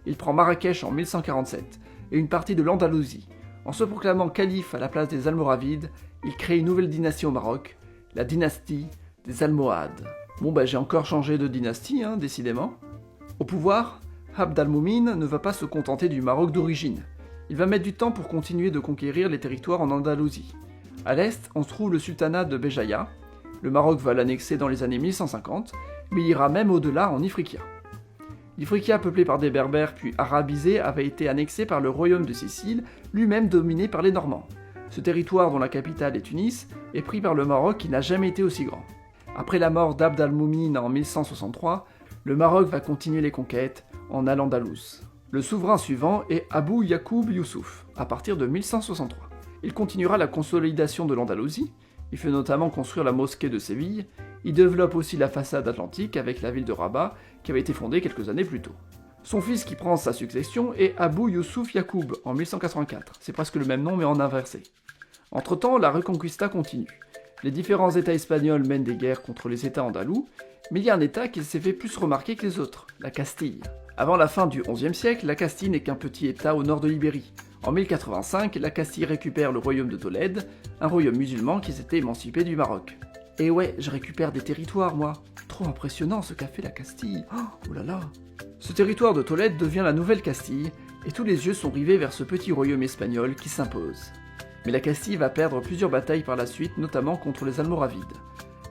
Il prend Marrakech en 1147 et une partie de l'Andalousie. En se proclamant calife à la place des Almoravides, il crée une nouvelle dynastie au Maroc, la dynastie des Almohades. Bon j'ai encore changé de dynastie, décidément. Au pouvoir, Abd al-Moumin ne va pas se contenter du Maroc d'origine. Il va mettre du temps pour continuer de conquérir les territoires en Andalousie. À l'est, on trouve le sultanat de Béjaïa. Le Maroc va l'annexer dans les années 1150, mais il ira même au-delà en Ifriqiya. L'Ifriqiya, peuplé par des Berbères puis arabisé, avait été annexé par le royaume de Sicile, lui-même dominé par les Normands. Ce territoire, dont la capitale est Tunis, est pris par le Maroc qui n'a jamais été aussi grand. Après la mort d'Abd al-Moumin en 1163, le Maroc va continuer les conquêtes en Al-Andalus. Le souverain suivant est Abou Yacoub Youssouf, à partir de 1163. Il continuera la consolidation de l'Andalousie, il fait notamment construire la mosquée de Séville, il développe aussi la façade atlantique avec la ville de Rabat, qui avait été fondée quelques années plus tôt. Son fils qui prend sa succession est Abou Youssouf Yacoub en 1184, c'est presque le même nom mais en inversé. Entre-temps, la Reconquista continue. Les différents États espagnols mènent des guerres contre les États andalous, mais il y a un État qui s'est fait plus remarquer que les autres, la Castille. Avant la fin du XIe siècle, la Castille n'est qu'un petit État au nord de l'Ibérie. En 1085, la Castille récupère le royaume de Tolède, un royaume musulman qui s'était émancipé du Maroc. Et ouais, je récupère des territoires, moi. Trop impressionnant ce qu'a fait la Castille. Oh là là. Ce territoire de Tolède devient la nouvelle Castille, et tous les yeux sont rivés vers ce petit royaume espagnol qui s'impose. Mais la Castille va perdre plusieurs batailles par la suite, notamment contre les Almoravides.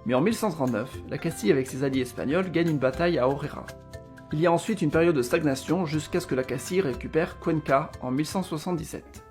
Mais en 1139, la Castille avec ses alliés espagnols gagne une bataille à Orera. Il y a ensuite une période de stagnation jusqu'à ce que la Castille récupère Cuenca en 1177.